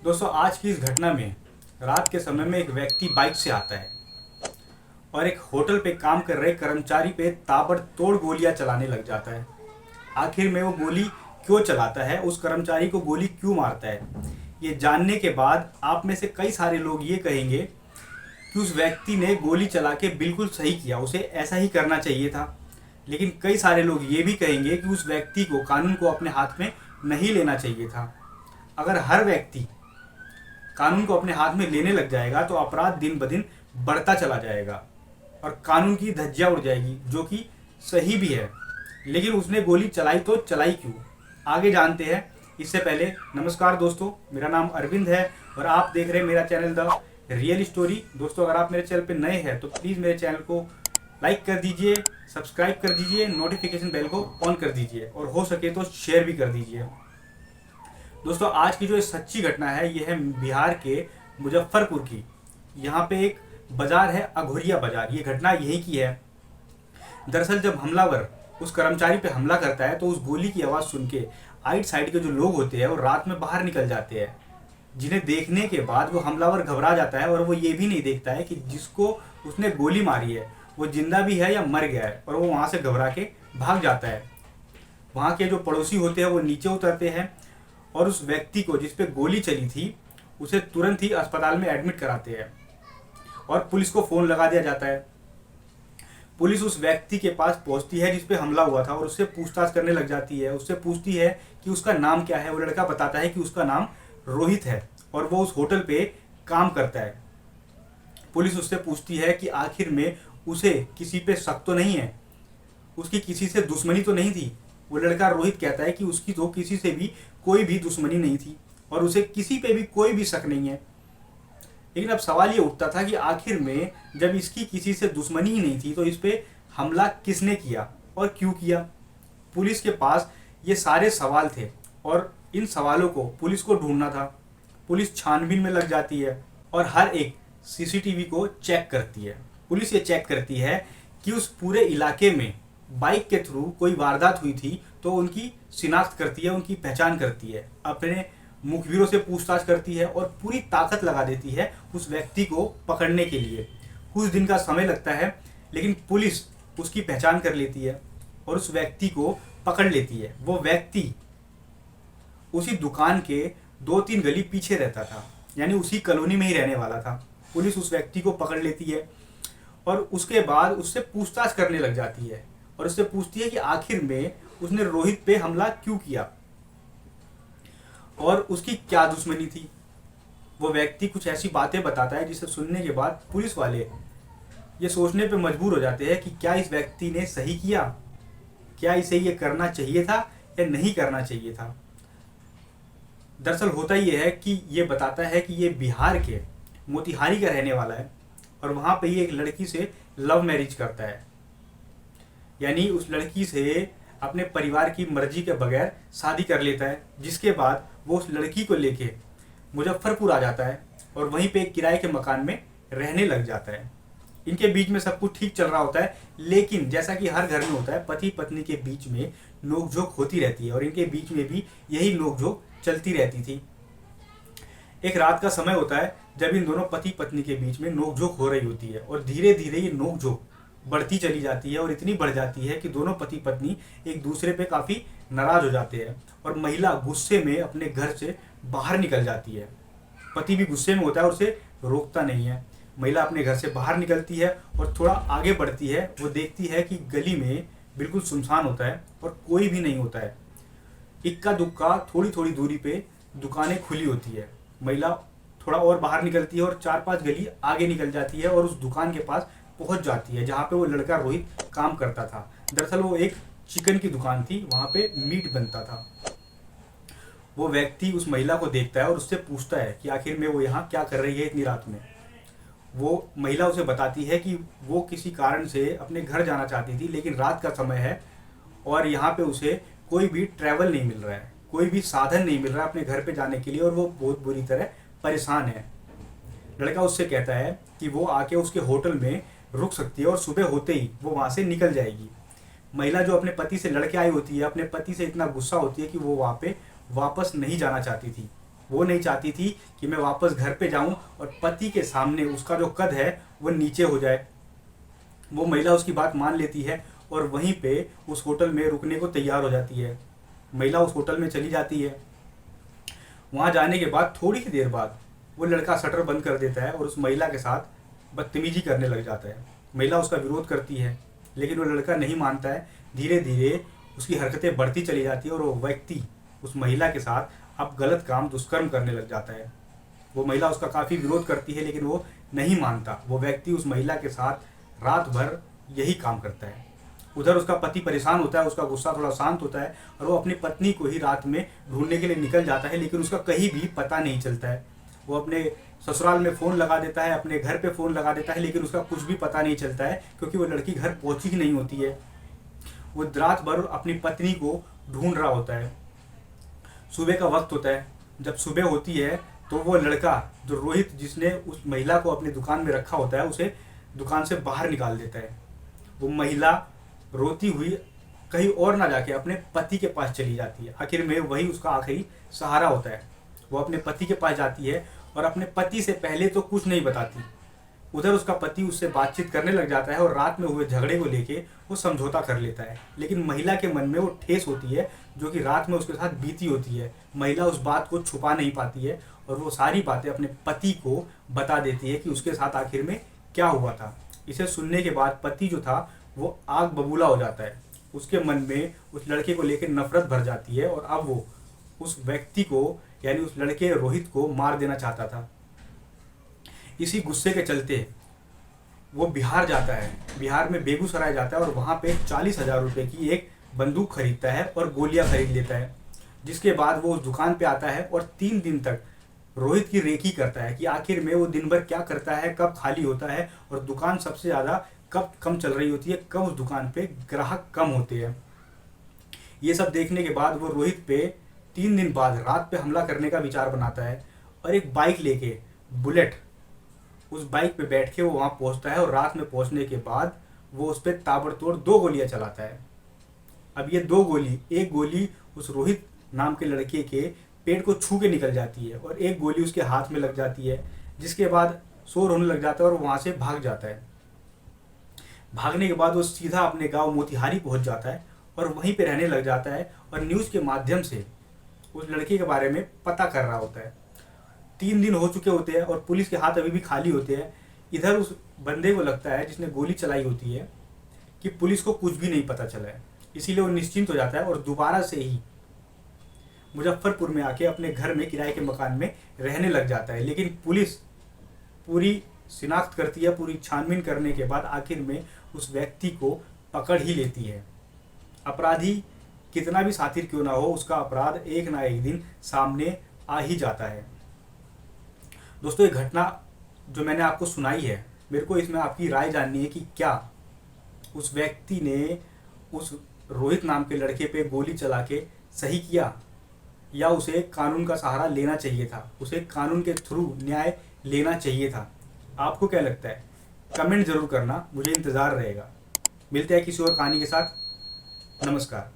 दोस्तों, आज की इस घटना में रात के समय में एक व्यक्ति बाइक से आता है और एक होटल पे काम कर रहे कर्मचारी पे ताबड़तोड़ गोलियां चलाने लग जाता है। आखिर में वो गोली क्यों चलाता है, उस कर्मचारी को गोली क्यों मारता है, ये जानने के बाद आप में से कई सारे लोग ये कहेंगे कि उस व्यक्ति ने गोली चला के बिल्कुल सही किया, उसे ऐसा ही करना चाहिए था। लेकिन कई सारे लोग ये भी कहेंगे कि उस व्यक्ति को कानून को अपने हाथ में नहीं लेना चाहिए था। अगर हर व्यक्ति कानून को अपने हाथ में लेने लग जाएगा तो अपराध दिन ब दिन बढ़ता चला जाएगा और कानून की धज्जियां उड़ जाएगी, जो कि सही भी है। लेकिन उसने गोली चलाई तो चलाई क्यों, आगे जानते हैं। इससे पहले नमस्कार दोस्तों, मेरा नाम अरविंद है और आप देख रहे हैं मेरा चैनल द रियल स्टोरी। दोस्तों, अगर आप मेरे चैनल पर नए हैं तो प्लीज़ मेरे चैनल को लाइक कर दीजिए, सब्सक्राइब कर दीजिए, नोटिफिकेशन बेल को ऑन कर दीजिए और हो सके तो शेयर भी कर दीजिए। दोस्तों, आज की जो सच्ची घटना है ये है बिहार के मुजफ्फरपुर की। यहाँ पे एक बाजार है, अघोरिया बाजार। ये घटना यहीं की है। दरअसल जब हमलावर उस कर्मचारी पे हमला करता है तो उस गोली की आवाज़ सुन के आइट साइड के जो लोग होते हैं वो रात में बाहर निकल जाते हैं, जिन्हें देखने के बाद वो हमलावर घबरा जाता है और वो ये भी नहीं देखता है कि जिसको उसने गोली मारी है वो जिंदा भी है या मर गया है, और वो वहाँ से घबरा के भाग जाता है। वहाँ के जो पड़ोसी होते हैं वो नीचे उतरते हैं और उस व्यक्ति को जिस पे गोली चली थी उसे तुरंत ही अस्पताल में एडमिट कराते हैं और पुलिस को फ़ोन लगा दिया जाता है। पुलिस उस व्यक्ति के पास पहुंचती है जिस पे हमला हुआ था और उससे पूछताछ करने लग जाती है। उससे पूछती है कि उसका नाम क्या है। वो लड़का बताता है कि उसका नाम रोहित है और वो उस होटल पे काम करता है। पुलिस उससे पूछती है कि आखिर में उसे किसी पे शक तो नहीं है, उसकी किसी से दुश्मनी तो नहीं थी। वो लड़का रोहित कहता है कि उसकी तो किसी से भी कोई भी दुश्मनी नहीं थी और उसे किसी पे भी कोई भी शक नहीं है। लेकिन अब सवाल ये उठता था कि आखिर में जब इसकी किसी से दुश्मनी ही नहीं थी तो इस पे हमला किसने किया और क्यों किया। पुलिस के पास ये सारे सवाल थे और इन सवालों को पुलिस को ढूंढना था। पुलिस छानबीन में लग जाती है और हर एक सीसीटीवी को चेक करती है। पुलिस ये चेक करती है कि उस पूरे इलाके में बाइक के थ्रू कोई वारदात हुई थी तो उनकी शिनाख्त करती है, उनकी पहचान करती है, अपने मुखबिरों से पूछताछ करती है और पूरी ताकत लगा देती है उस व्यक्ति को पकड़ने के लिए। कुछ दिन का समय लगता है लेकिन पुलिस उसकी पहचान कर लेती है और उस व्यक्ति को पकड़ लेती है। वो व्यक्ति उसी दुकान के 2-3 गली पीछे रहता था, यानी उसी कॉलोनी में ही रहने वाला था। पुलिस उस व्यक्ति को पकड़ लेती है और उसके बाद उससे पूछताछ करने लग जाती है और उससे पूछती है कि आखिर में उसने रोहित पे हमला क्यों किया और उसकी क्या दुश्मनी थी। वो व्यक्ति कुछ ऐसी बातें बताता है जिसे सुनने के बाद पुलिस वाले ये सोचने पे मजबूर हो जाते हैं कि क्या इस व्यक्ति ने सही किया, क्या इसे ये करना चाहिए था या नहीं करना चाहिए था। दरअसल होता ये है कि ये बताता है कि ये बिहार के मोतिहारी का रहने वाला है और वहाँ पे ये एक लड़की से लव मैरिज करता है, यानी उस लड़की से अपने परिवार की मर्जी के बगैर शादी कर लेता है। जिसके बाद वो उस लड़की को लेके मुजफ्फरपुर आ जाता है और वहीं पे एक किराए के मकान में रहने लग जाता है। इनके बीच में सब कुछ ठीक चल रहा होता है, लेकिन जैसा कि हर घर में होता है पति पत्नी के बीच में नोकझोंक होती रहती है और इनके बीच में भी यही नोकझोंक चलती रहती थी। एक रात का समय होता है जब इन दोनों पति पत्नी के बीच में नोकझोंक हो रही होती है और धीरे धीरे ये नोकझोंक बढ़ती चली जाती है और इतनी बढ़ जाती है कि दोनों पति पत्नी एक दूसरे पे काफ़ी नाराज हो जाते हैं और महिला गुस्से में अपने घर से बाहर निकल जाती है। पति भी गुस्से में होता है और उसे रोकता नहीं है। महिला अपने घर से बाहर निकलती है और थोड़ा आगे बढ़ती है। वो देखती है कि गली में बिल्कुल सुनसान होता है और कोई भी नहीं होता है। इक्का दुक्का थोड़ी थोड़ी दूरी पे दुकानें खुली होती है। महिला थोड़ा और बाहर निकलती है और 4-5 गली आगे निकल जाती है और उस दुकान के पास पहुंच जाती है जहाँ पे वो लड़का रोहित काम करता था। दरअसल वो एक चिकन की दुकान थी, वहाँ पे मीट बनता था। वो व्यक्ति उस महिला को देखता है और उससे पूछता है कि आखिर में वो यहाँ क्या कर रही है इतनी रात में। वो महिला उसे बताती है कि वो किसी कारण से अपने घर जाना चाहती थी, लेकिन रात का समय है और यहाँ पे उसे कोई भी ट्रैवल नहीं मिल रहा है, कोई भी साधन नहीं मिल रहा अपने घर पे जाने के लिए और वो बहुत बुरी तरह परेशान है। लड़का उससे कहता है कि वो आके उसके होटल में रुक सकती है और सुबह होते ही वो वहाँ से निकल जाएगी। महिला जो अपने पति से लड़के आई होती है, अपने पति से इतना गुस्सा होती है कि वो वहाँ पे वापस नहीं जाना चाहती थी। वो नहीं चाहती थी कि मैं वापस घर पे जाऊं और पति के सामने उसका जो कद है वो नीचे हो जाए। वो महिला उसकी बात मान लेती है और वहीं पे उस होटल में रुकने को तैयार हो जाती है। महिला उस होटल में चली जाती है। वहाँ जाने के बाद थोड़ी ही देर बाद वो लड़का शटर बंद कर देता है और उस महिला के साथ बदतमीजी करने लग जाता है। महिला उसका विरोध करती है लेकिन वो लड़का नहीं मानता है। धीरे धीरे उसकी हरकतें बढ़ती चली जाती है और वो व्यक्ति उस महिला के साथ अब गलत काम दुष्कर्म करने लग जाता है। वो महिला उसका काफ़ी विरोध करती है लेकिन वो नहीं मानता। वो व्यक्ति उस महिला के साथ रात भर यही काम करता है। उधर उसका पति परेशान होता है, उसका गुस्सा थोड़ा शांत होता है और वो अपनी पत्नी को ही रात में ढूंढने के लिए निकल जाता है, लेकिन उसका कहीं भी पता नहीं चलता है। वो अपने ससुराल में फ़ोन लगा देता है, अपने घर पे फ़ोन लगा देता है, लेकिन उसका कुछ भी पता नहीं चलता है क्योंकि वो लड़की घर पहुंची ही नहीं होती है। वो रात भर अपनी पत्नी को ढूंढ रहा होता है। सुबह का वक्त होता है। जब सुबह होती है तो वो लड़का जो रोहित, जिसने उस महिला को अपनी दुकान में रखा होता है, उसे दुकान से बाहर निकाल देता है। वो महिला रोती हुई कहीं और ना जाके अपने पति के पास चली जाती है। आखिर में वही उसका आखिरी सहारा होता है। वो अपने पति के पास जाती है और अपने पति से पहले तो कुछ नहीं बताती। उधर उसका पति उससे बातचीत करने लग जाता है और रात में हुए झगड़े को लेके वो समझौता कर लेता है, लेकिन महिला के मन में वो ठेस होती है जो कि रात में उसके साथ बीती होती है। महिला उस बात को छुपा नहीं पाती है और वो सारी बातें अपने पति को बता देती है कि उसके साथ आखिर में क्या हुआ था। इसे सुनने के बाद पति जो था वो आग बबूला हो जाता है। उसके मन में उस लड़के को लेकर नफरत भर जाती है और अब वो उस व्यक्ति को, यानी उस लड़के रोहित को मार देना चाहता था। इसी गुस्से के चलते वो बिहार जाता है। बिहार में बेगूसराय जाता है और वहाँ पे 40,000 रुपये की एक बंदूक खरीदता है और गोलियां खरीद लेता है। जिसके बाद वो उस दुकान पे आता है और 3 दिन तक रोहित की रेकी करता है कि आखिर में वो दिन भर क्या करता है, कब खाली होता है और दुकान सबसे ज़्यादा कब कम चल रही होती है, कब उस दुकान पे ग्राहक कम होते हैं। ये सब देखने के बाद वो रोहित पे 3 दिन बाद रात पे हमला करने का विचार बनाता है और एक बाइक लेके, बुलेट, उस बाइक पे बैठ के वो वहाँ पहुँचता है और रात में पहुँचने के बाद वो उस पर ताबड़तोड़ 2 गोलियाँ चलाता है। अब ये 2 गोली, एक गोली उस रोहित नाम के लड़के के पेट को छू के निकल जाती है और एक गोली उसके हाथ में लग जाती है, जिसके बाद शोर होने लग जाता है और वहाँ से भाग जाता है। भागने के बाद वो सीधा अपने गांव मोतिहारी पहुंच जाता है और वहीं पे रहने लग जाता है और न्यूज़ के माध्यम से उस लड़के के बारे में पता कर रहा होता है। 3 दिन हो चुके होते हैं और पुलिस के हाथ अभी भी खाली होते हैं। इधर उस बंदे को लगता है, जिसने गोली चलाई होती है, कि पुलिस को कुछ भी नहीं पता चला है, इसीलिए वो निश्चिंत हो जाता है और दोबारा से ही मुजफ्फरपुर में आके अपने घर में, किराए के मकान में रहने लग जाता है। लेकिन पुलिस पूरी शिनाख्त करती है, पूरी छानबीन करने के बाद आखिर में उस व्यक्ति को पकड़ ही लेती है। अपराधी कितना भी शातिर क्यों ना हो, उसका अपराध एक ना एक दिन सामने आ ही जाता है। दोस्तों, ये घटना जो मैंने आपको सुनाई है, मेरे को इसमें आपकी राय जाननी है कि क्या उस व्यक्ति ने उस रोहित नाम के लड़के पे गोली चला के सही किया, या उसे कानून का सहारा लेना चाहिए था, उसे कानून के थ्रू न्याय लेना चाहिए था। आपको क्या लगता है? कमेंट जरूर करना, मुझे इंतज़ार रहेगा। मिलते हैं किसी और कहानी के साथ। नमस्कार।